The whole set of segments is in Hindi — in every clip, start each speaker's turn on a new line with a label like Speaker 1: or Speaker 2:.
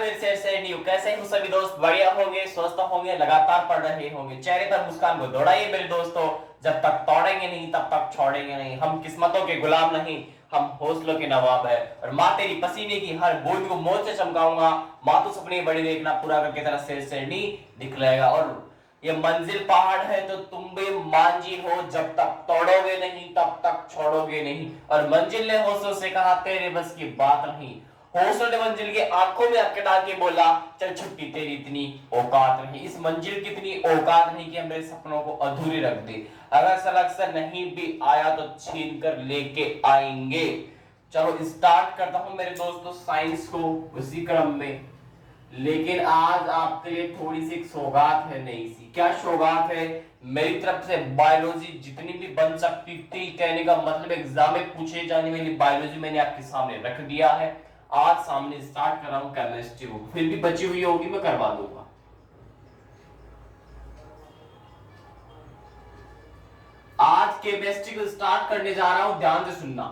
Speaker 1: मेरे शेर शेरनी, कैसे हो सभी दोस्त? बढ़िया होंगे, स्वस्थ होंगे, लगातार पढ़ रहे होंगे। चेहरे पर मुस्कान को दौड़ाइए मेरे दोस्तों। जब तक तोड़ेंगे नहीं तब तक छोड़ेंगे नहीं। हम किस्मतों के गुलाम नहीं, हम हौसलों के नवाब है। और माँ तेरी पसीने की हर बूंद को मौत से चमकाऊंगा। माँ तो सपने बड़ी देखना, पूरा करके तेरा शेर शेरनी दिखलाएगा। और ये मंजिल पहाड़ है तो तुम भी मांझी हो, जब तक तोड़ोगे नहीं तब तक छोड़ोगे नहीं। और मंजिल ने हौसलों से कहा तेरे बस की बात नहीं। हौसलों ने मंजिल की आंखों में आंखें डाल के बोला चल छुट्टी, तेरी इतनी औकात नहीं। इस मंजिल की इतनी औकात नहीं कि हम मेरे सपनों को अधूरे रख दे। अगर सलक्शन नहीं भी आया तो छीन कर लेके आएंगे। चलो स्टार्ट करता हूं मेरे दोस्तों साइंस को उसी क्रम में। लेकिन आज आपके लिए थोड़ी सी सौगात है, नई सी। क्या सौगात है? मेरी तरफ से बायोलॉजी जितनी भी बन सकती थी, कहने का मतलब एग्जाम में पूछे जाने वाली बायोलॉजी मैंने आपके सामने रख दिया है। आज सामने स्टार्ट कर रहा हूं केमिस्ट्री को, फिर भी बची हुई होगी मैं करवा दूंगा। आज केमिस्ट्री को स्टार्ट करने जा रहा हूं, ध्यान से सुनना।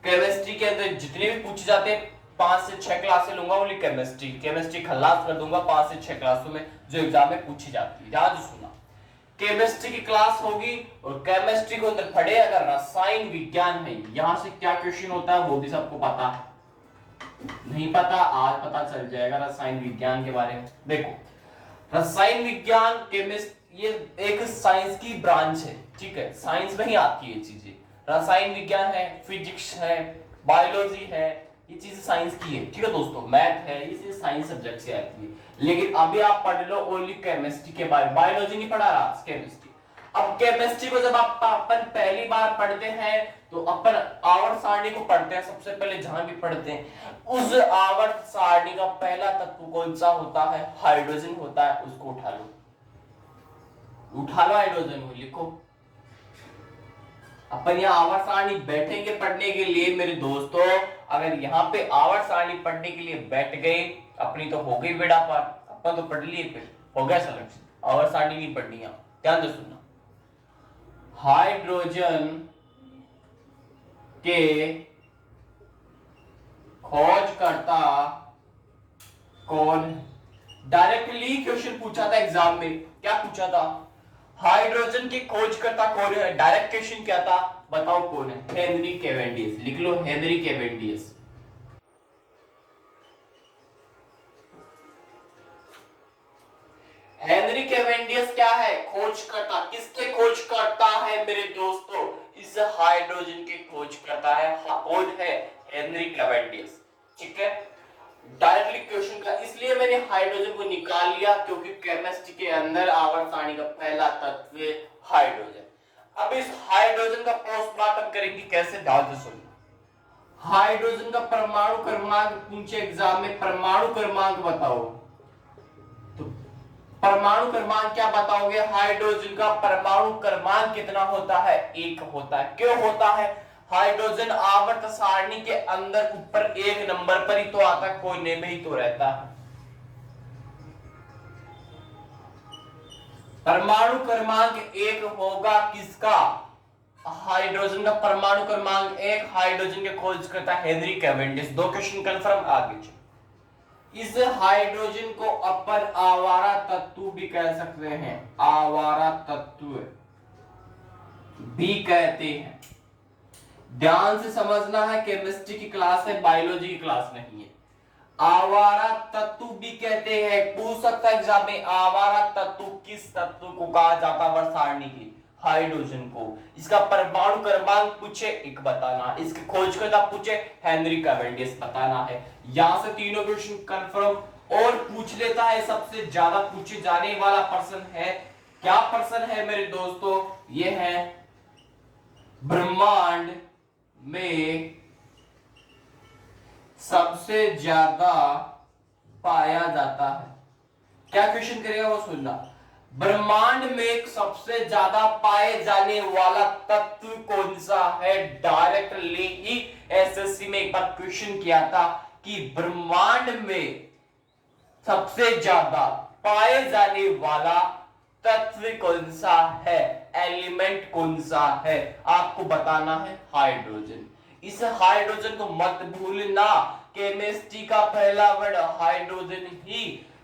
Speaker 1: केमिस्ट्री के अंदर जितने भी पूछे जाते हैं 5 से 6 क्लासें लूंगा, ओनली केमिस्ट्री खल्लास कर दूंगा 5 से 6 क्लासों में जो एग्जाम में पूछी जाती है। ध्यान से सुनना, केमिस्ट्री की क्लास होगी और केमिस्ट्री को अंदर पढ़े अगर रसायन विज्ञान है, यहां से क्या क्वेश्चन होता है वो भी सबको पता है। नहीं पता, आज पता चल जाएगा रसायन विज्ञान के बारे में। देखो रसायन विज्ञान केमिस्ट ये एक साइंस की ब्रांच है, ठीक है, साइंस में ही आती है ये चीजें। रसायन विज्ञान है, फिजिक्स है, बायोलॉजी है, ये चीजें साइंस की है, ठीक है दोस्तों। मैथ है, ये चीजें साइंस सब्जेक्ट से आती है। लेकिन अभी आप पढ़ लो ओनली केमिस्ट्री के बारे में, बायोलॉजी नहीं पढ़ा रहा, केमिस्ट्री। अब केमिस्ट्री को जब आप अपन पहली बार पढ़ते हैं तो अपन आवर्त सारणी को पढ़ते हैं। सबसे पहले जहां भी पढ़ते हैं उस आवर्त सारणी का पहला तत्व कौन सा होता है? हाइड्रोजन होता है। उसको उठा लो, हाइड्रोजन को लिखो। अपन यहाँ आवर्त सारणी बैठेंगे पढ़ने के लिए मेरे दोस्तों। अगर यहाँ पे आवर्त सारणी पढ़ने के लिए बैठ गए, अपनी तो हो गई बेड़ा पार, अपन तो पढ़ लिए, फिर हो गया सिलेक्शन। आवर्त सारणी नहीं पढ़नी है, ध्यान से सुनना। हाइड्रोजन के खोजकर्ता कौन? डायरेक्टली क्वेश्चन पूछा था एग्जाम में। क्या पूछा था? हाइड्रोजन के खोजकर्ता कौन है? डायरेक्ट क्वेश्चन क्या था, बताओ कौन है? Henry Cavendish. लिख लो हेनरी कैवेंडिश। हेनरी कैवेंडिश क्या है? खोजकर्ता। किसके खोजकर्ता है मेरे दोस्तों? इस हाइड्रोजन के खोजकर्ता है। कौन है? हेनरी कैवेंडिश, ठीक है। डायरेक्टली क्वेश्चन का इसलिए मैंने हाइड्रोजन को निकाल लिया क्योंकि केमिस्ट्री के अंदर आवर्त सारणी का पहला तत्व हाइड्रोजन। अब इस हाइड्रोजन का पोस्टमार्टम करेंगे कैसे? ध्यान से सुनिए। हाइड्रोजन का परमाणु क्रमांक पूछे एग्जाम में, परमाणु क्रमांक बताओ। तो परमाणु क्रमांक क्या बताओगे? हाइड्रोजन का परमाणु क्रमांक कितना होता है? 1 होता है। क्यों होता है? हाइड्रोजन आवर्त सारणी के अंदर ऊपर 1 नंबर पर ही तो आता है, कोने में ही तो रहता है। परमाणु क्रमांक 1 होगा किसका? हाइड्रोजन का परमाणु क्रमांक 1। हाइड्रोजन के खोजकर्ता हेनरी कैवेंडिश। 2 question confirm. आगे इस हाइड्रोजन को अपन आवारा तत्व भी कह सकते हैं, आवारा तत्व भी कहते हैं। ध्यान से समझना है, केमिस्ट्री की क्लास है, बायोलॉजी की क्लास नहीं है। आवारा तत्व भी कहते हैं। पूछ सकता है एग्जाम में, आवारा तत्व किस तत्व को कहा जाता है? सारणी की हाइड्रोजन को। इसका परमाणु क्रमांक पूछे 1 बताना, इसके खोजकर्ता पूछे हेनरी कैवेंडिश बताना है। यहां से तीनों क्वेश्चन कंफर्म। और पूछ लेता है सबसे ज्यादा पूछे जाने वाला पर्सन है, क्या पर्सन है मेरे दोस्तों? ये है ब्रह्मांड में सबसे ज्यादा पाया जाता है। क्या क्वेश्चन करेगा वो सुनना। ब्रह्मांड में सबसे ज्यादा पाए जाने वाला तत्व कौन सा है? डायरेक्टली ही एसएससी में एक बार क्वेश्चन किया था कि ब्रह्मांड में सबसे ज्यादा पाए जाने वाला तत्व कौन सा है, एलिमेंट कौन सा है? आपको बताना है हाइड्रोजन। इस हाइड्रोजन को मत भूलना। केमिस्ट्री का पहला वर्ड हाइड्रोजन ही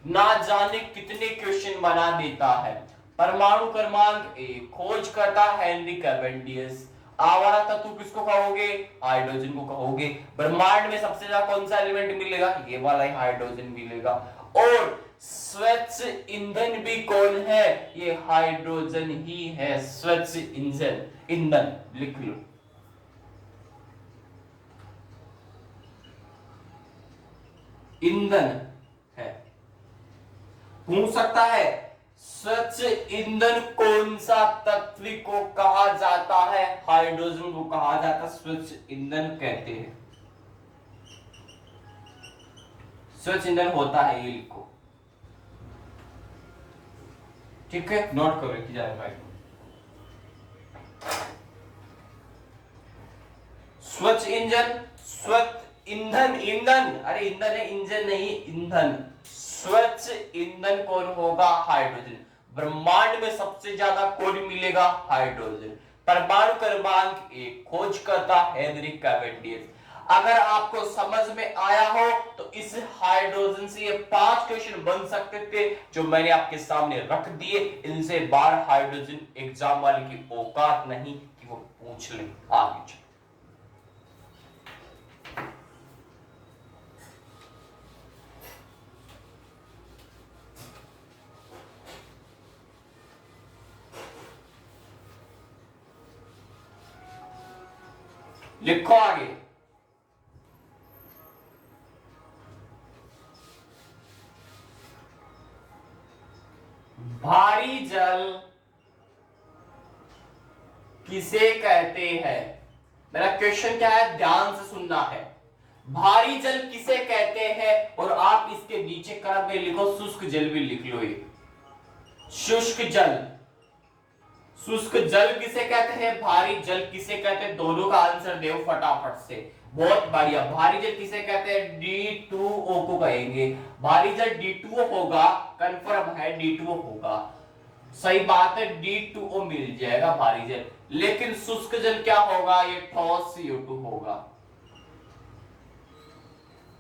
Speaker 1: ना जाने कितने क्वेश्चन बना देता है। परमाणु क्रमांक 1 खोज करता हेनरी कैवेंडिश। आवारा तत्व किसको कहोगे? हाइड्रोजन को कहोगे। ब्रह्मांड में सबसे ज्यादा कौन सा एलिमेंट मिलेगा? ये वाला ही हाइड्रोजन मिलेगा। और स्वच्छ ईंधन भी कौन है? ये हाइड्रोजन ही है। स्वच्छ ईंधन, ईंधन लिख लो। ईंधन है। पूछ सकता है स्वच्छ ईंधन कौन सा तत्व को कहा जाता है? हाइड्रोजन को कहा जाता है स्वच्छ ईंधन कहते हैं। स्वच्छ ईंधन होता है, ये लिखो, ठीक है, नोट करो कि जाए भाई। स्वच्छ ईंधन, स्वच्छ ईंधन, ईंधन, अरे ईंधन है, इंजन नहीं, ईंधन। स्वच्छ ईंधन कौन होगा? हाइड्रोजन। ब्रह्मांड में सबसे ज्यादा कौन मिलेगा? हाइड्रोजन। परमाणु क्रमांक 1 खोज करता हेनरी कैवेंडिश। अगर आपको समझ में आया हो तो इस हाइड्रोजन से ये 5 क्वेश्चन बन सकते थे जो मैंने आपके सामने रख दिए। इनसे बाहर हाइड्रोजन एग्जाम वाले की औकात नहीं कि वो पूछ ले। आगे चलो, लिखो आगे। भारी जल किसे कहते हैं? मेरा क्वेश्चन क्या है, ध्यान से सुनना है। भारी जल किसे कहते हैं? और आप इसके नीचे क्रम में लिखो शुष्क जल भी लिख लो। ये शुष्क जल, शुष्क जल किसे कहते हैं? भारी जल किसे कहते हैं? दोनों का आंसर दो फटाफट से। बहुत बढ़िया। भारी जल किसे कहते हैं? D2O को कहेंगे। भारी जल D2O होगा, कंफर्म है D2O होगा, सही बात है, D2O मिल जाएगा भारी जल। लेकिन शुष्क जल क्या होगा? ये ठोस CO2 होगा।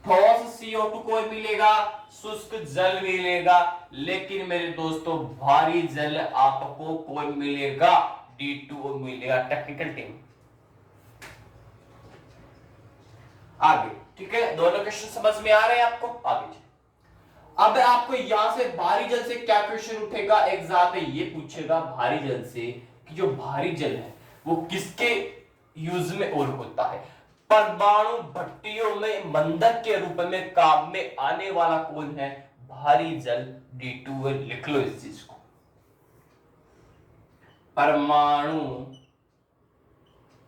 Speaker 1: ठोस CO2 को मिलेगा, शुष्क जल मिलेगा। लेकिन मेरे दोस्तों भारी जल आपको कौन मिलेगा? D2O मिलेगा। टेक्निकल टीम आगे, ठीक है, दोनों क्वेश्चन समझ में आ रहे हैं आपको? आगे अब आपको यहां से भारी जल से क्या क्वेश्चन उठेगा? एग्जाम में ये पूछेगा भारी जल से कि जो भारी जल है वो किसके यूज में और होता है? परमाणु भट्टियों में मंदक के रूप में काम में आने वाला कौन है? भारी जल D2O। लिख लो इस चीज को। परमाणु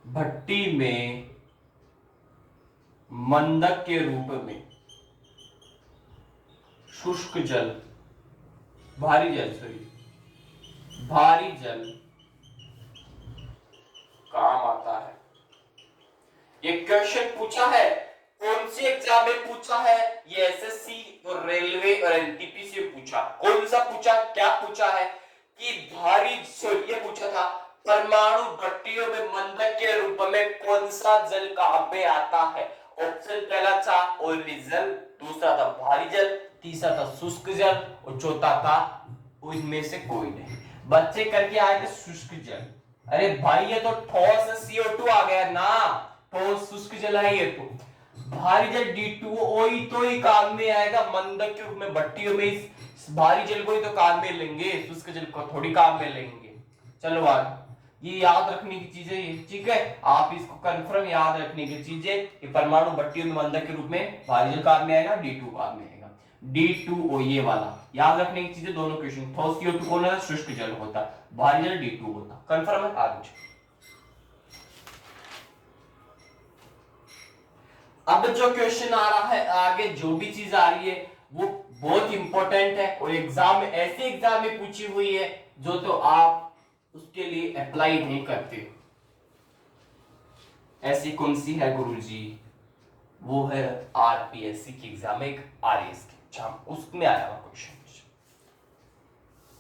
Speaker 1: भट्टी में मंदक के रूप में शुष्क जल, भारी जल, सॉरी, भारी जल काम आता है। ये क्वेश्चन पूछा है, कौन सी एग्जाम में पूछा है? ये SSC और रेलवे और NTP से पूछा। कौन सा पूछा, क्या पूछा है कि भारी, ये पूछा था परमाणु भट्टियों में मंदक के रूप में कौन सा जल काम में आता है? ऑप्शन पहला था ऑयली जल, दूसरा था भारी जल, तीसरा था शुष्क जल और चौथा था उनमें से कोई नहीं। बच्चे करके आए थे शुष्क जल। अरे भाई ये तो ठोस CO2 आ गया ना, ठोस शुष्क जल है ये तो। भारी जल D2O ही तो ही काम में आएगा मंदक के रूप में भट्टियों में। इस भारी जल को ही तो काम में लेंगे, शुष्क जल को थोड़ी काम में लेंगे। चलो आगे, ये याद रखने की चीजें ये, ठीक है, आप इसको कंफर्म याद रखने की चीजें। ये परमाणु भट्टियों में मंदक के रूप में भारी जल काम में आएगा, D2 काम में आएगा। D2O ये वाला याद रखने की चीजें, दोनों क्वेश्चन। ठोस CO2 कौन है? शुष्क जल होता, भारी जल D2 होता। कंफर्म है? आगे अब जो क्वेश्चन आ रहा है आगे, जो भी चीज आ रही है वो बहुत इंपॉर्टेंट है और एग्जाम में, ऐसे एग्जाम में पूछी हुई है जो तो आप उसके लिए अप्लाई नहीं करते। ऐसी कौन सी है गुरुजी? वो है RPSC की एग्जाम में, एक RAS की एग्जाम, उसमें आया हुआ क्वेश्चन।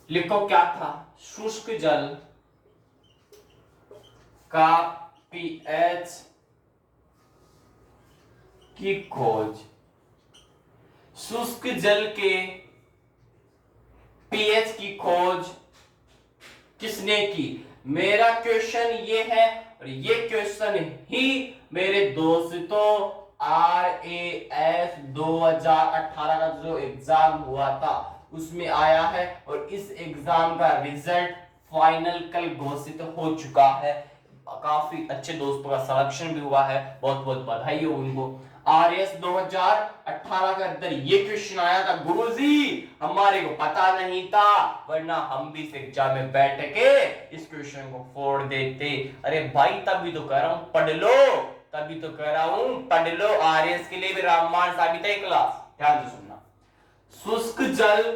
Speaker 1: लिखो क्या था? शुष्क जल का pH की खोज, शुष्क जल के पीएच की खोज किसने की? मेरा क्वेश्चन ये है और ये क्वेश्चन ही मेरे दोस्तों RAS 2018 का जो एग्जाम हुआ था उसमें आया है और इस एग्जाम का रिजल्ट फाइनल कल घोषित हो चुका है। काफी अच्छे दोस्तों का सिलेक्शन भी हुआ है, बहुत बहुत बधाई हो उनको। RAS 2018 के अंदर ये क्वेश्चन आया था, गुरुजी हमारे को पता नहीं था, वरना हम भी इस एग्जाम में बैठ के इस क्वेश्चन को फोड़ देते। अरे भाई तभी तो कह रहा हूं पढ़ लो, तभी तो कह रहा हूं पढ़ लो। RAS के लिए भी रामबाण साबित है क्लास, ध्यान से सुनना। शुष्क जल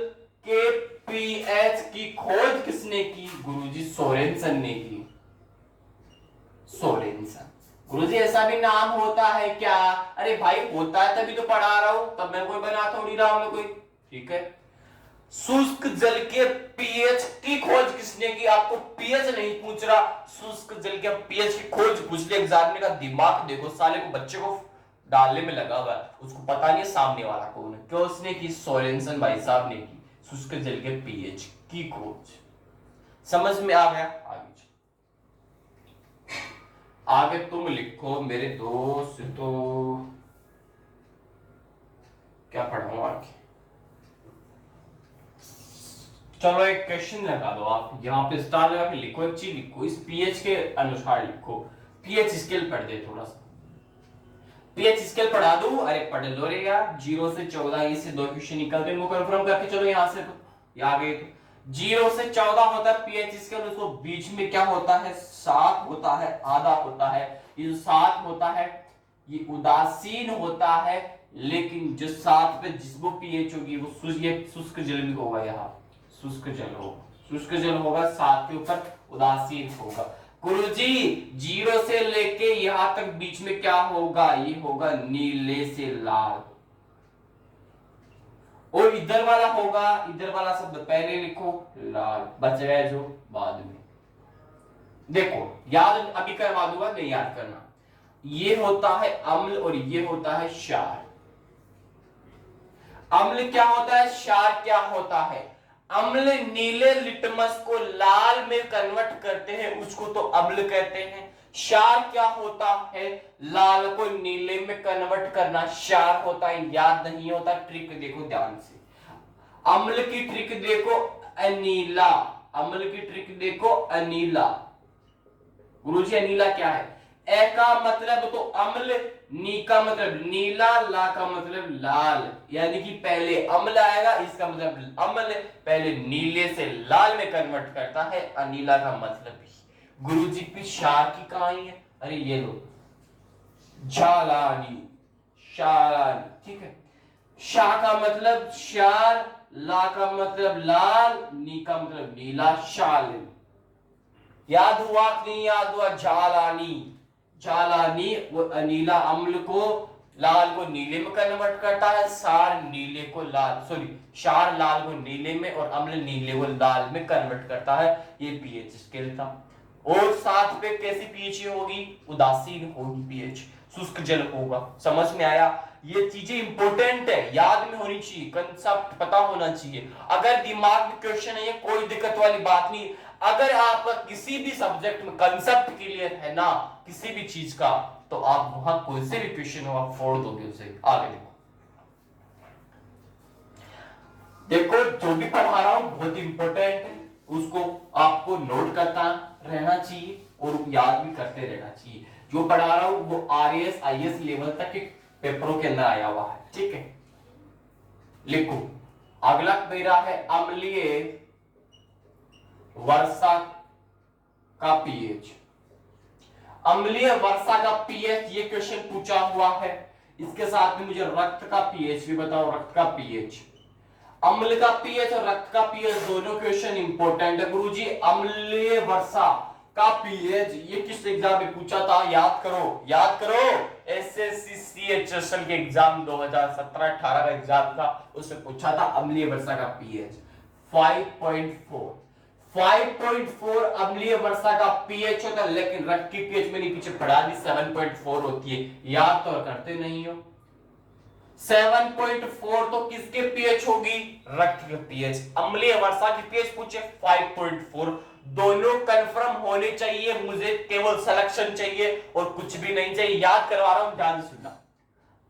Speaker 1: के पीएच की खोज किसने की? गुरुजी सोरेनसन ने की। सोरेनसन। गुरुजी ऐसा भी नाम होता है क्या? अरे भाई होता है तभी तो पढ़ा रहा हूं, तब मैं कोई बना थोड़ी रहा हूं मैं कोई, ठीक है। शुष्क जल के पीएच की खोज किसने की? आपको पीएच नहीं पूछ रहा, शुष्क जल के पीएच की खोज पूछ ले। एग्जामिनर का दिमाग देखो, साले को बच्चे को डालने में लगा हुआ है, उसको पता नहीं है सामने वाला कौन है। क्यों उसने की? सोरेनसन भाई साहब ने की शुष्क जल के पीएच की खोज। समझ में आ गया? आगे तुम लिखो मेरे दोस्त, तो क्या पढ़ाऊं आगे? चलो एक क्वेश्चन लगा दो आप यहाँ पे, स्टार लगा के लिखो, एक चीज लिखो, इस पीएच के अनुसार लिखो। पीएच स्केल पढ़ दे थोड़ा सा, पीएच स्केल पढ़ा दूं? अरे पढ़ लो रे यार, 0 से 14 से दो क्वेश्चन निकलते हैं, वो कंफर्म करके चलो यहाँ से, तो आ गए। तो 0 से 14 होता है पीएच स्केल, उसको बीच में क्या होता है? 7 होता है, आधा होता है। ये जो 7 होता है ये उदासीन होता है, लेकिन जो 7 पे जिसको पीएच होगी वो शुष्क जल भी होगा, यहाँ शुष्क जल होगा, शुष्क जल होगा, 7 के ऊपर उदासीन होगा। गुरुजी 0 से लेके यहां तक बीच में क्या होगा? ये होगा नीले से लाल, और इधर वाला होगा, इधर वाला शब्द पहले लिखो, लाल, बच गए जो बाद में। देखो याद अभी करवा दूंगा, नहीं याद करना। ये होता है अम्ल और ये होता है क्षार। अम्ल क्या होता है, क्षार क्या होता है? अम्ल नीले लिटमस को लाल में कन्वर्ट करते हैं, उसको तो अम्ल कहते हैं। क्षार क्या होता है? लाल को नीले में कन्वर्ट करना क्षार होता है। याद नहीं होता? ट्रिक देखो ध्यान से, अम्ल की ट्रिक देखो, अनीला, अम्ल की ट्रिक देखो, अनीला। गुरुजी अनीला क्या है? ए का मतलब तो अम्ल, नी का मतलब नीला, ला का मतलब लाल, यानी कि पहले अम्ल आएगा, इसका मतलब अम्ल पहले नीले से लाल में कन्वर्ट करता है, अनीला का मतलब ही। गुरुजी की क्षार की कहानी है, अरे ये लो, जालानी, शालानी, ठीक है। शा का मतलब क्षार, ला का मतलब लाल, नी का मतलब नीला, शालिन। याद हुआ कि नहीं याद हुआ? जालानी, जालानी वो अनीला अम्ल को, लाल को नीले में कन्वर्ट करता है, सार नीले को लाल, सॉरी क्षार लाल को नीले में और अम्ल नीले को लाल में कन्वर्ट करता है। ये पीएच स्केल था। और साथ पे कैसी पीएच होगी? उदासीन होगी पीएच, शुष्क जल होगा। समझ में आया? ये चीजें इंपॉर्टेंट है, याद में होनी चाहिए, कंसेप्ट पता होना चाहिए। अगर दिमाग में क्वेश्चन है, ये कोई दिक्कत वाली बात नहीं। अगर आपका किसी भी सब्जेक्ट में कंसेप्ट क्लियर है ना, किसी भी चीज का, तो आप वहां कोई से भी क्वेश्चन हो आप फोड़ दोगे उसे। आगे देखो, जो भी पढ़ा रहा हूं बहुत इंपॉर्टेंट है, उसको आपको नोट करता रहना चाहिए और याद भी करते रहना चाहिए। जो पढ़ा रहा हूं वो RAS IAS लेवल तक के पेपरों के अंदर आया हुआ है, ठीक है। लिखो, अगला मेरा है अम्लीय वर्षा का पीएच। अम्लीय वर्षा का पीएच, ये क्वेश्चन पूछा हुआ है। इसके साथ में मुझे रक्त का पीएच भी बताओ, रक्त का पीएच। अम्ल का पीएच और रक्त का पीएच दोनों क्वेश्चन इंपॉर्टेंट है। गुरुजी अम्लीय वर्षा का पीएच ये किस एग्जाम में पूछा था? याद करो, याद करो, SSC CHSL के एग्जाम 2017-18 का एग्जाम था, उससे पूछा था अम्लीय वर्षा का पीएच 5.4। 5.4 अम्लीय वर्षा का पीएच होता है, लेकिन रक्त की पीएच मैंने पीछे पढ़ा दी 7.4 होती है। याद तो करते नहीं हो, 7.4 तो किसके पीएच होगी? रक्त के पीएच। अम्लीय वर्षा की पीएच पूछे 5.4। दोनों कंफर्म होने चाहिए, मुझे केवल सिलेक्शन चाहिए और कुछ भी नहीं चाहिए। याद करवा रहा हूं, ध्यान सुनना।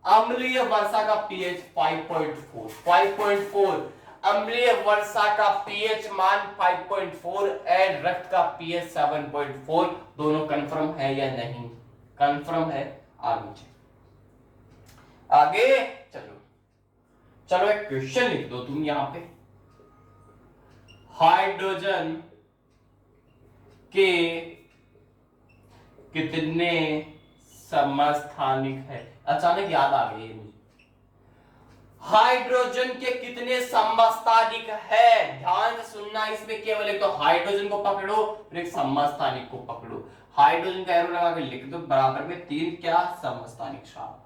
Speaker 1: अम्लीय वर्षा का पीएच 5.4, 5.4। अम्लीय वर्षा का पीएच मान 5.4 एंड रक्त का पीएच 7.4। दोनों कंफर्म है या नहीं? कंफर्म है। आगे चलो, चलो एक क्वेश्चन लिख दो तुम यहां पे। हाइड्रोजन के कितने समस्थानिक है? अचानक याद आ गई मुझे। हाइड्रोजन के कितने समस्थानिक है? ध्यान से सुनना, इसमें केवल एक तो हाइड्रोजन को पकड़ो फिर एक समस्थानिक को पकड़ो। हाइड्रोजन का एरो लगा के लिख दो, बराबर में 3 क्या समस्थानिक। शामिल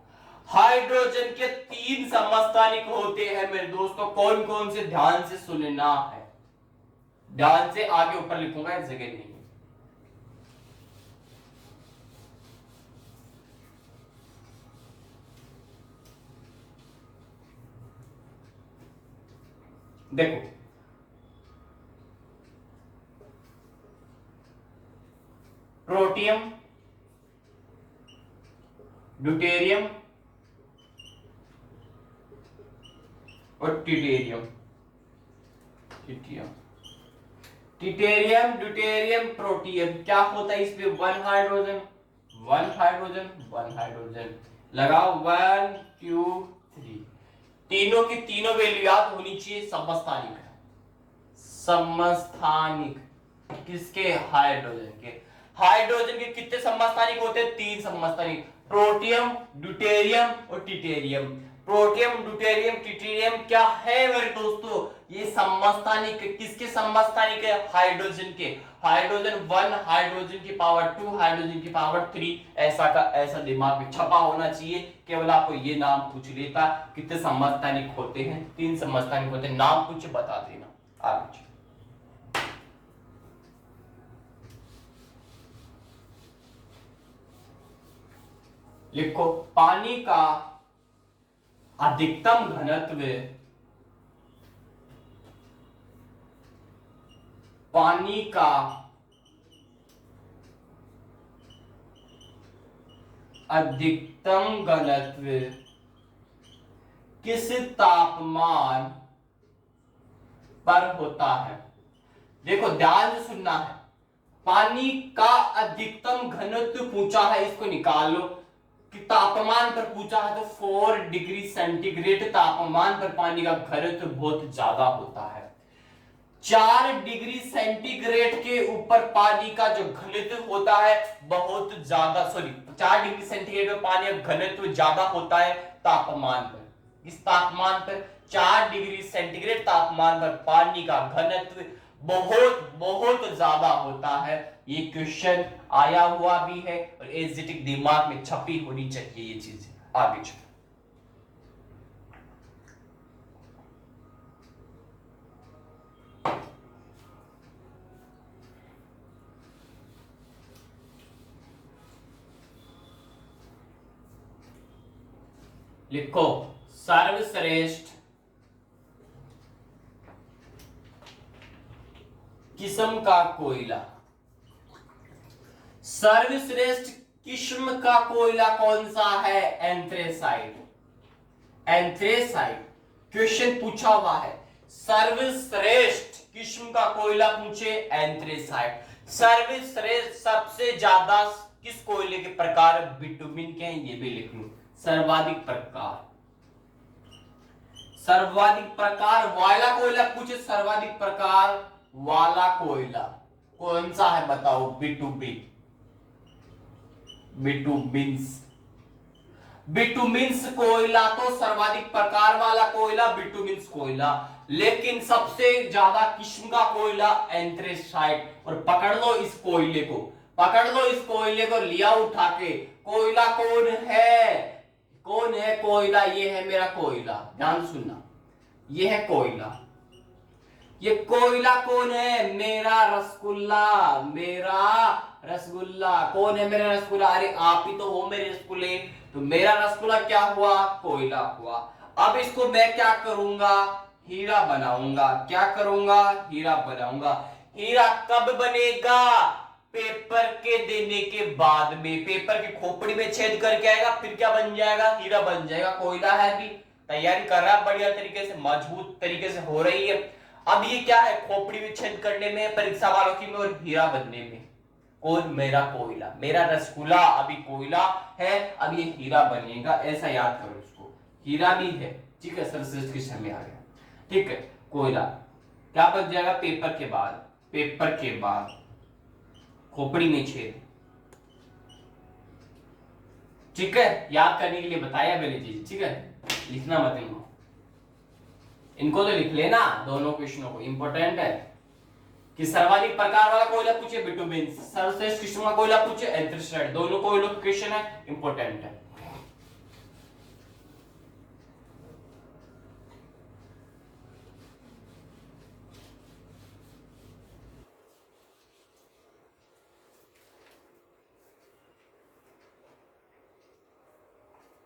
Speaker 1: हाइड्रोजन के 3 समस्थानिक होते हैं मेरे दोस्तों। कौन कौन से? ध्यान से सुनना है, ध्यान से। आगे ऊपर लिखूंगा, इस जगह नहीं। देखो, प्रोटियम, ड्यूटेरियम और ट्यूटेरियम। ट्यूटेरियम, ड्यूटेरियम, प्रोटियम क्या होता है इसमें? 1 हाइड्रोजन, 1 हाइड्रोजन, 1 हाइड्रोजन। लगाओ 1 2 3। तीनों की तीनों वैल्यू याद होनी चाहिए। समस्थानिक है, समस्थानिक किसके? हाइड्रोजन के। हाइड्रोजन के कितने समस्थानिक होते हैं? 3 समस्थानिक। प्रोटियम, ड्यूटेरियम और ट्यूटेरियम। प्रोटियम, ड्यूटेरियम, ट्यूटेरियम क्या है मेरे दोस्तों? ये समस्थानिक। किसके समस्थानिक है? हाइड्रोजन के। हाइड्रोजन 1, हाइड्रोजन की पावर 2, हाइड्रोजन की पावर 3। ऐसा का ऐसा दिमाग में छपा होना चाहिए। केवल आपको ये नाम पूछ लेता, कितने समस्थानिक होते हैं? 3 समस्थानिक होते हैं। नाम पूछ बता देना। आगे लिखो, पानी का अधिकतम घनत्व, पानी का अधिकतम घनत्व किस तापमान पर होता है? देखो ध्यान से सुनना है। पानी का अधिकतम घनत्व पूछा है, इसको निकाल लो। कि तापमान पर पूछा है तो 4 डिग्री सेंटीग्रेड तापमान पर पानी का घनत्व बहुत ज्यादा होता है। 4 डिग्री सेंटीग्रेड के ऊपर पानी का जो घनत्व होता है बहुत ज्यादा, सॉरी 4 डिग्री सेंटीग्रेड पर पानी का घनत्व ज्यादा होता है तापमान पर। इस तापमान पर 4 डिग्री सेंटीग्रेड तापमान पर पानी का घनत्व बहुत बहुत ज्यादा होता है। ये क्वेश्चन आया हुआ भी है और एजिटिक दिमाग में छपी होनी चाहिए ये चीज। आगे चलो, लिखो सर्वश्रेष्ठ किस्म का कोयला। सर्वश्रेष्ठ किस्म का कोयला कौन सा है? एंथ्रेसाइट। एंथ्रेसाइट क्वेश्चन पूछा हुआ है। सर्वश्रेष्ठ किस्म का कोयला पूछे, एंथ्रेसाइट। सर्वश्रेष्ठ सबसे ज्यादा किस कोयले के प्रकार? बिटुमिन के हैं, ये भी लिख लूं। सर्वाधिक प्रकार, सर्वाधिक प्रकार वाला कोयला पूछे, सर्वाधिक प्रकार वाला कोयला कौन सा है बताओ? बिटुमिन। बिटुमिन्स, बिटुमिन्स कोयला तो सर्वाधिक प्रकार वाला कोयला बिटुमिन्स कोयला, लेकिन सबसे ज्यादा किस्म का कोयला एंथ्रेसाइट। और पकड़ लो इस कोयले को, पकड़ लो इस कोयले को, लिया उठा के। कोयला कौन है? कौन है कोयला? ये है मेरा कोयला। ध्यान सुनना, ये है कोयला। ये कोयला कौन है? मेरा रसगुल्ला, मेरा रसगुल्ला। कौन है मेरा रसगुल्ला? अरे आप ही तो हो मेरे रसगुल्ले। तो मेरा रसगुल्ला क्या हुआ? कोयला हुआ। अब इसको मैं क्या करूंगा? हीरा बनाऊंगा। क्या करूंगा? हीरा बनाऊंगा। हीरा कब बनेगा? पेपर के देने के बाद में। पेपर की खोपड़ी में छेद करके आएगा, फिर क्या बन जाएगा? हीरा बन जाएगा। कोयला है भी, तैयारी कर रहा है बढ़िया तरीके से, मजबूत तरीके से हो रही है। अब ये क्या है? खोपड़ी में छेद करने में, परीक्षा वालों की में, और हीरा बनने में। कौन? मेरा कोयला, मेरा रसगुल्ला अभी कोयला है, अब ये हीरा बनेगा। ऐसा याद करो इसको, हीरा भी है। ठीक है, सर्वश्रेष्ठ क्वेश्चन में आ गया। ठीक है, कोयला क्या बन जाएगा? पेपर के बाद, पेपर के बाद खोपड़ी में छेद। ठीक है, याद करने के लिए बताया मैंने चीज। ठीक है, लिखना मत इनको, इनको तो लिख लेना, दोनों क्वेश्चनों को। इंपॉर्टेंट है कि सर्वाधिक प्रकार वाला कोयला पूछे बिटुमिन, सर्वश्रेष्ठ किस्म का कोयला पूछे एंथ्रासाइट। दोनों कोयलों के क्वेश्चन है, इंपॉर्टेंट है।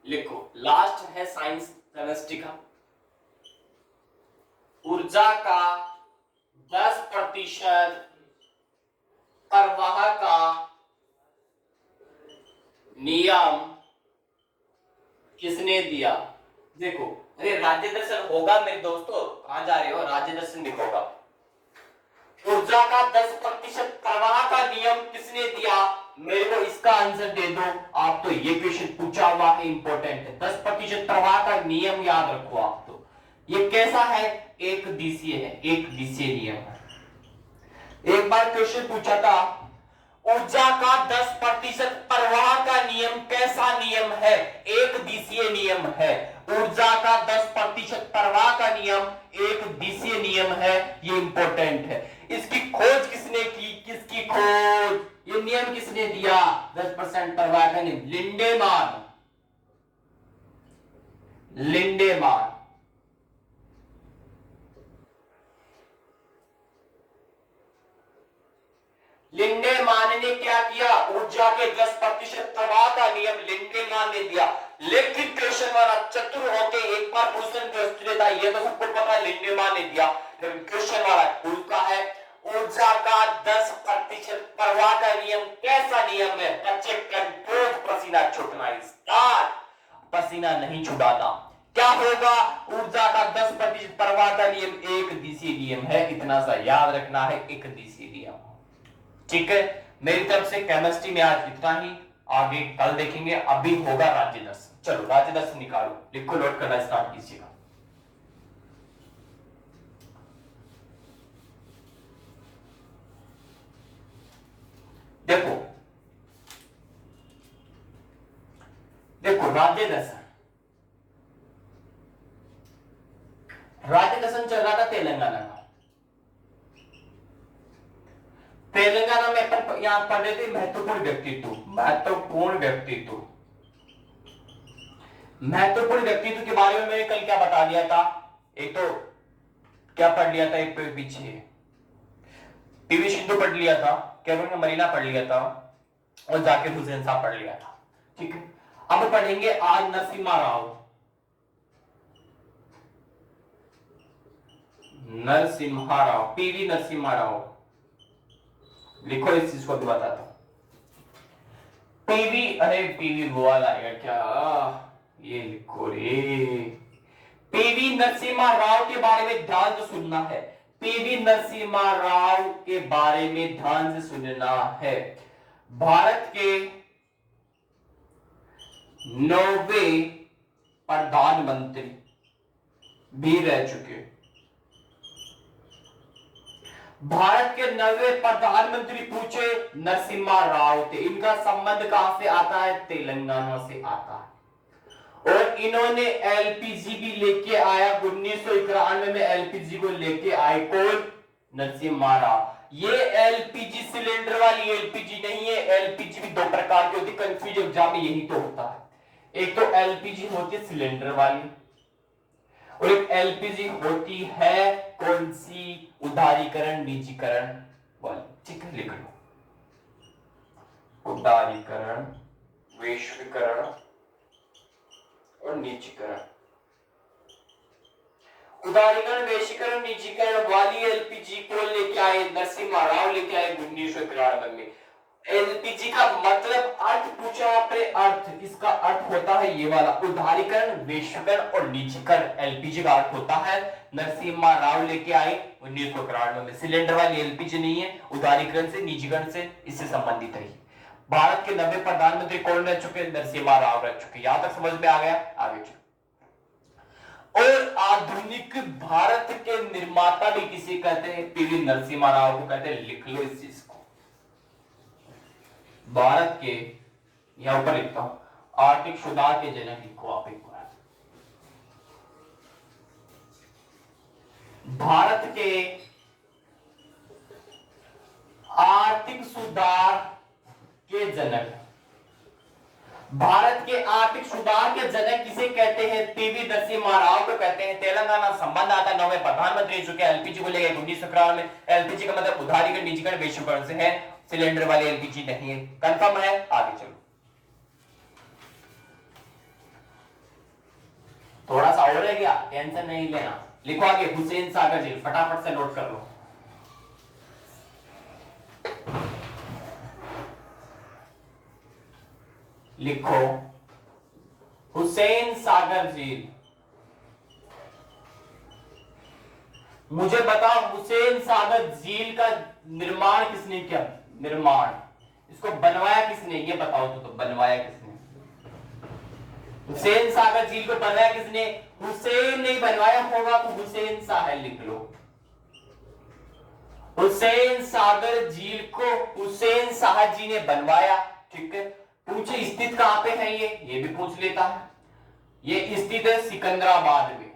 Speaker 1: लिखो, लास्ट है साइंस केमिस्ट्री का। ऊर्जा का 10% प्रवाह का नियम किसने दिया? देखो, अरे राज्य दर्शन होगा मेरे दोस्तों, कहां जा रहे हो? राज्य दर्शन भी होगा। ऊर्जा का 10% प्रवाह का नियम किसने दिया? मेरे को इसका आंसर दे दो आप। तो ये क्वेश्चन पूछा हुआ है, इंपॉर्टेंट है। 10% प्रवाह का नियम याद रखो आप। तो ये कैसा है? एक दिशीय है, एक दिशीय नियम है। एक बार क्वेश्चन पूछा था, ऊर्जा का 10% प्रवाह का नियम कैसा नियम है? एक दिशीय नियम है। ऊर्जा का 10% प्रवाह का नियम एक दिशीय नियम है। ये इंपॉर्टेंट है। इसकी खोज किसने की? किसकी खोज? ये नियम किसने दिया? 10% प्रवाह का नियम लिंडेमान, लिंडेमान। लिंडेमान ने क्या किया? ऊर्जा के 10% प्रवाह का नियम लिंडेमान ने दिया। लेकिन क्वेश्चन वाला चतुर होके एक बार क्वेश्चन पूछ लेता, ये तो सबको पता है लिंडेमान ने दिया, लेकिन क्वेश्चन वाला भूल का है। ऊर्जा का 10% प्रवाह का नियम कैसा नियम है? बच्चे कंट्रोल, पसीना छूटना, स्टार्ट। पसीना नहीं छुड़ाता। क्या होगा? ऊर्जा का 10% प्रवाह का नियम एक दिशीय नियम है। इतना सा याद रखना है, एक दिशीय नियम। ठीक है, मेरी तरफ से केमिस्ट्री में आज इतना ही। आगे कल देखेंगे। अभी होगा राज्य दर्शन। चलो राज्य दर्शन निकालो, लिखो, नोट करना स्टार्ट कीजिएगा। देखो देखो, राज्य दर्शन, राज्य दर्शन चल रहा था तेलंगाना का। तेलंगाना में अपन यहां पढ़ रहे थे महत्वपूर्ण व्यक्तित्व। महत्वपूर्ण व्यक्तित्व, महत्वपूर्ण व्यक्तित्व के बारे में मैंने कल क्या बता दिया था? एक तो क्या पढ़ लिया था, एक पीछे पीवी सिंधु पढ़ लिया था, केविन मरीना पढ़ लिया था, और जाकिर हुसैन साहब पढ़ लिया था। ठीक है, अब पढ़ेंगे आज नरसिम्हा राव। नरसिम्हा राव, पीवी नरसिम्हा राव। लिखो, इस चीज को भी बताता हूं। पीवी, अरे पीवी गोवा लाएगा क्या? ये लिखो रे, पीवी नरसिम्हा राव के बारे में ध्यान से सुनना है। पीवी नरसिम्हा राव के बारे में ध्यान से सुनना है। भारत के 9वें प्रधानमंत्री भी रह चुके। भारत के 9वें प्रधानमंत्री पूछे, नरसिम्हा राव थे। इनका संबंध कहां से आता है? तेलंगाना से आता है। और इन्होंने एलपीजी भी लेके आया 1991 में। एलपीजी को लेके आए कौन? नरसिम्हा राव। ये एलपीजी सिलेंडर वाली एलपीजी नहीं है। एलपीजी भी दो प्रकार की होती है, कंफ्यूज एग्जाम में यही तो होता है। एक तो एलपीजी होती है सिलेंडर वाली, और एक एलपीजी होती है कौन सी? उदारीकरण निजीकरण वाली। ठीक है, लिख लो। उदारीकरण, वैश्वीकरण और निजीकरण। उदारीकरण, वैश्वीकरण, निजीकरण वाली एलपीजी को लेके आए नरसिम्हा राव, लेके आए 1993 में। एलपीजी का मतलब अर्थ पूछा आपने, अर्थ, इसका अर्थ होता है ये वाला, उदारीकरण, वैश्वीकरण और निजीकरण। एलपीजी का अर्थ होता है, नरसिम्हा राव लेके आए 1993 में। सिलेंडर वाली एलपीजी नहीं है, उदारीकरण से, निजीकरण से, इससे संबंधित है। भारत के 90 प्रधानमंत्री कौन रह चुके? नरसिम्हा राव रह चुके। यहां तक समझ में आ गया? आगे चलो। और आधुनिक भारत के निर्माता भी किसी कहते हैं? पीवी नरसिम्हा राव को कहते हैं। लिख लो इस चीज को। भारत के, यहां ऊपर लिखता हूं, आर्थिक सुधार के जनक लिखो आप एक बार। भारत के आर्थिक सुधार के जनक, भारत के आर्थिक सुधार के जनक किसे कहते हैं? पीवी नरसिम्हा राव को कहते हैं। तेलंगाना संबंध आता है, 9वें प्रधानमंत्री चुके एलपीजी को लेकर 1993 में। एलपीजी का मतलब उदारीकरण, निजीकरण, वैश्वीकरण से है, सिलेंडर वाली एलपीजी नहीं है। कंफर्म है? आगे चलो। थोड़ा सा और है क्या? टेंशन नहीं लेना। लिखो आगे, हुसैन सागर झील, फटाफट से नोट कर लो। लिखो हुसैन सागर झील। मुझे बताओ, हुसैन सागर झील का निर्माण किसने किया? निर्माण, इसको बनवाया किसने? ये बताओ तो बनवाया किसने? हुसैन सागर झील को बनवाया किसने? हुसैन नहीं बनवाया होगा तो हुसैन शाह है, लिख लो। हुसैन सागर झील को हुसैन शाह जी ने बनवाया। ठीक है, पूछे स्थित कहां पे है? ये भी पूछ लेता है। ये स्थित है सिकंदराबाद में।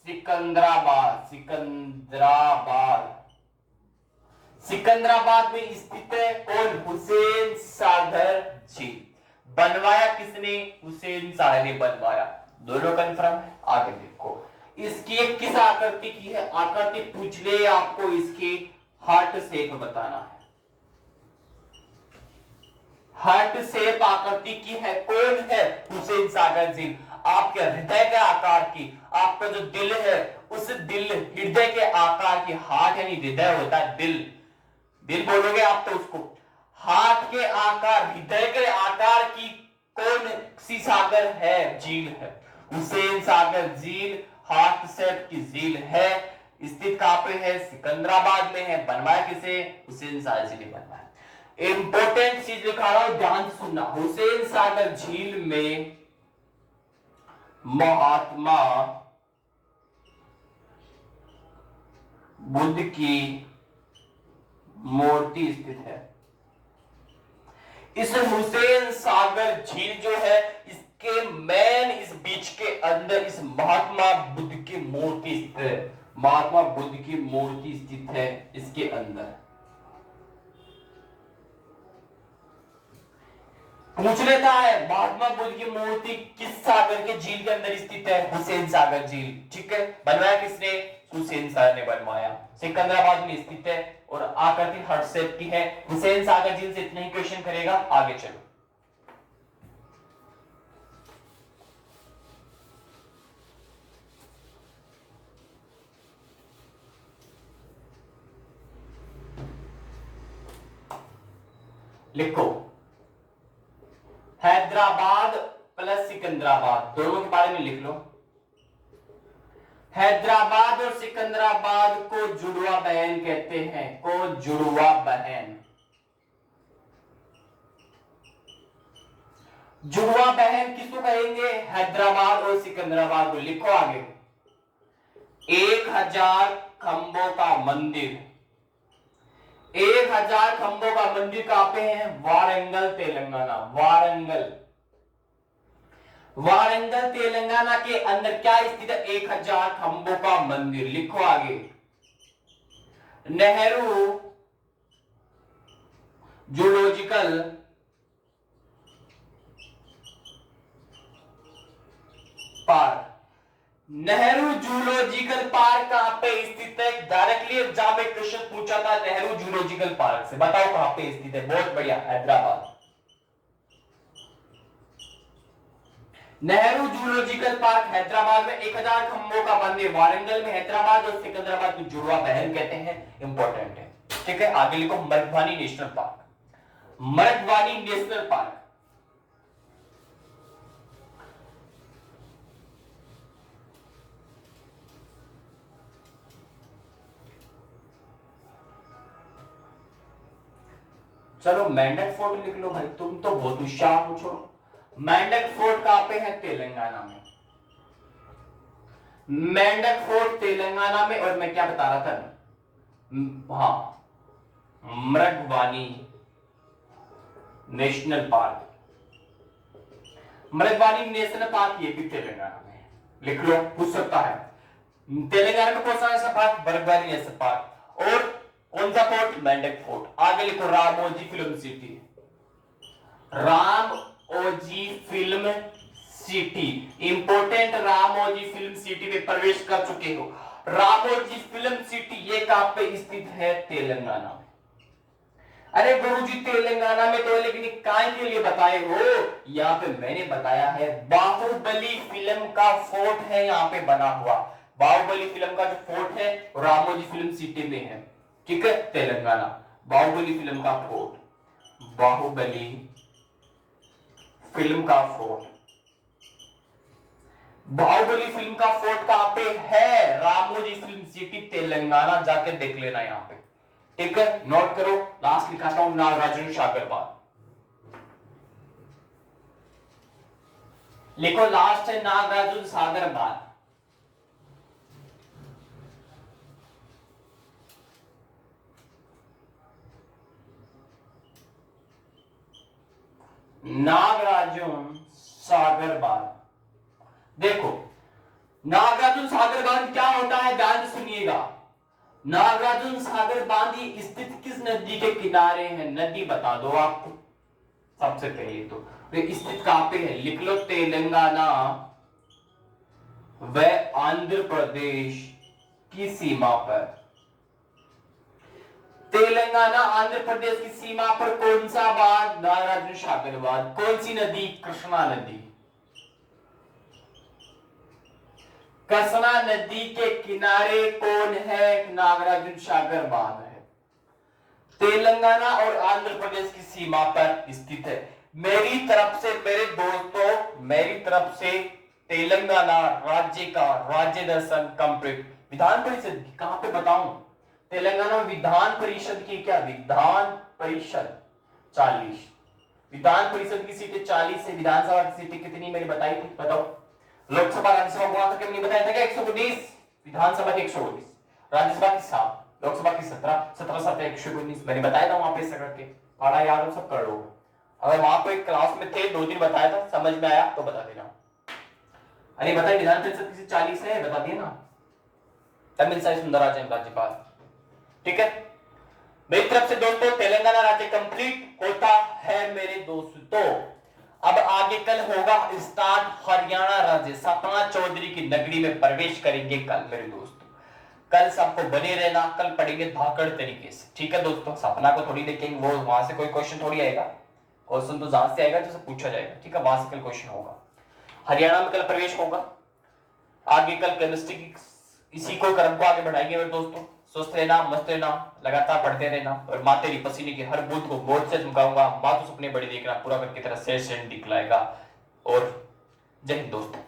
Speaker 1: सिकंदराबाद, सिकंदराबाद, सिकंदराबाद में स्थित है कौन? हुसैन सागर झील। बनवाया किसने? हुसैन शाह ने बनवाया। दोनों कंफर्म है? आगे देखो, इसकी एक किस आकृति की है? आकृति पूछ ले आपको, इसकी हार्ट शेप बताना है। हार्ट शेप आकृति की है। कौन है? हुसैन सागर झील। आपके हृदय के आकार की, आपका जो दिल है उस दिल, हृदय के आकार की, हार्ट यानी हृदय होता है, दिल, दिल बोलोगे आप तो उसको, हार्ट के आकार, हृदय के आकार की कौन सी सागर है? झील है। हुसैन सागर झील हार्ट शेप की झील है। स्थित कहां पे है? सिकंदराबाद में है। बनवाया किसे? हुसैन सागर जी ने बनवाया। इंपॉर्टेंट चीज लिखा रहा हूं, ध्यान से सुनना। हुसैन सागर झील में महात्मा बुद्ध की मूर्ति स्थित है। इस हुसैन सागर झील जो है, इसके मेन, इस बीच के अंदर इस महात्मा बुद्ध की मूर्ति स्थित है। महात्मा बुद्ध की मूर्ति स्थित है इसके अंदर। पूछ लेता है महात्मा बुद्ध की मूर्ति किस सागर के झील के अंदर स्थित है? हुसैन सागर झील। ठीक है, बनवाया किसने? हुसैन सागर ने बनवाया। सिकंदराबाद में स्थित है और आकृति हार्ट शेप की है। हुसैन सागर झील से इतना ही क्वेश्चन करेगा। आगे चलो। लिखो हैदराबाद प्लस सिकंदराबाद, दोनों के बारे में लिख लो। हैदराबाद और सिकंदराबाद को जुड़वा बहन कहते हैं। को जुड़वा बहन, जुड़वा बहन किसको कहेंगे? हैदराबाद और सिकंदराबाद को। लिखो आगे, 1000 खंभों का मंदिर। 1000 खंभों का मंदिर कहां पे है? वारंगल तेलंगाना। वारंगल, वारंगल तेलंगाना के अंदर क्या स्थित है? 1000 खंभों का मंदिर। लिखो आगे, Nehru zoological park. Nehru zoological park कहां पे स्थित है? डायरेक्टली एग्जाम में क्वेश्चन पूछा था नेहरू जूलॉजिकल पार्क से, बताओ कहां पे स्थित है? बहुत बढ़िया, हैदराबाद। नेहरू जूलॉजिकल पार्क हैदराबाद में 1000 खंभों का मंदिर, वारंगल में हैदराबाद और सिकंदराबाद को जुड़वा बहन कहते हैं, इंपॉर्टेंट है। ठीक है, आगे लिखो मर्दवानी नेशनल पार्क। मर्दवानी नेशनल पार्क चलो मेंढक फोर्ट लिख लो भाई, तुम तो बहुत होशियार हो। छोड़ो, मेंढक फोर्ट कहां पे है? तेलंगाना में। मेंढक फोर्ट तेलंगाना में। और मैं क्या बता रहा था? हाँ, Mrugavani national park. Mrugavani national park ये भी तेलंगाना में है, लिख लो, पूछ सकता है। तेलंगाना में कौन सा ऐसा पार्क? Mrugavani national park. और कौन सा फोर्ट? मेंढक फोर्ट। आगे लिखो Ramoji film city. Ramoji film city important, Ramoji film city में प्रवेश कर चुके हो। रामोजी फिल्म सिटी ये कहां पे स्थित है? तेलंगाना में। अरे गुरुजी तेलंगाना में तो है, लेकिन काय के लिए बताए हो? यहाँ पे मैंने बताया है, बाहुबली फिल्म का फोर्ट है यहाँ पे बना हुआ। बाहुबली फिल्म का जो फोर्ट है रामोजी फिल्म सिटी में है। ठीक है, तेलंगाना। बाहुबली फिल्म का फोर्ट, बाहुबली फिल्म का फोर्ट, बाहुबली फिल्म का फोर्ट कहां पे है? रामोजी फिल्म सिटी तेलंगाना, जाके देख लेना यहाँ पे। ठीक है, नोट करो। लास्ट लिखाता हूं, नागार्जुन सागर बांध लिखो, लास्ट है नागार्जुन सागर बांध। नागार्जुन सागर बांध। देखो, नागार्जुन सागर बांध क्या होता है, ध्यान से सुनिएगा। नागार्जुन सागर बांध स्थित किस नदी के किनारे है? नदी बता दो आपको सबसे पहले तो स्थित कहां पे है? लिख लो, तेलंगाना व आंध्र प्रदेश की सीमा पर। तेलंगाना आंध्र प्रदेश की सीमा पर कौन सा बांध? नागार्जुन सागर बांध। कौन सी नदी? कृष्णा नदी। कृष्णा नदी के किनारे कौन है? नागार्जुन सागर बांध है। तेलंगाना और आंध्र प्रदेश की सीमा पर स्थित है। मेरी तरफ से मेरे दोस्तों, मेरी तरफ से तेलंगाना राज्य का राज्य दर्शन कंप्लीट। विधान परिषद कहां पे बताऊं? तेलंगाना में विधान परिषद की क्या? विधान परिषद 40। विधान परिषद की सीटें 40 से विधानसभा की सीटें कितनी मैंने बताई थी, बताओ। लोकसभा राज्यसभा हुआ था कि नहीं बताया था क्या? 119। विधानसभा की 119, राज्यसभा की 7, लोकसभा की 17, 17 7 119 मैंने बताया था वहां पे ऐसा करके। पढ़ा याद हो सब कर लो। अगर वहां पे क्लास में थे 2 दिन बताया था, समझ में आया तो बता देना। अरे बताइए, विधान परिषद की 40 है, बता दिए ना। तमिलसाई सुंदरराजन राज्यपाल। ठीक है, मेरी तरफ से दोस्तों तेलंगाना राज्य कंप्लीट होता है मेरे दोस्तों। अब आगे कल होगा स्टार्ट हरियाणा राज्य। सपना चौधरी की नगरी में प्रवेश करेंगे कल मेरे दोस्तों। कल सबको बने रहना, कल पढ़ेंगे धाकड़ तरीके से। ठीक है दोस्तों, सपना को थोड़ी देखेंगे, वो वहां से कोई क्वेश्चन थोड़ी आएगा। क्वेश्चन तो जहां से आएगा जैसे पूछा जाएगा। ठीक है, वहां से कल क्वेश्चन होगा। हरियाणा में कल प्रवेश होगा। आगे कल केमिस्ट्री की इसी को कर्म को आगे बढ़ाएंगे मेरे दोस्तों। स्वस्थ रहना, मस्त रहना, लगातार पढ़ते रहना। और माँ तेरी पसीने की हर बूंद को बोझ से झुकाऊंगा। माँ तो सपने बड़े देखना, पूरा करके तेरा शेर दिखलाएगा। और जय हिंद दोस्तों।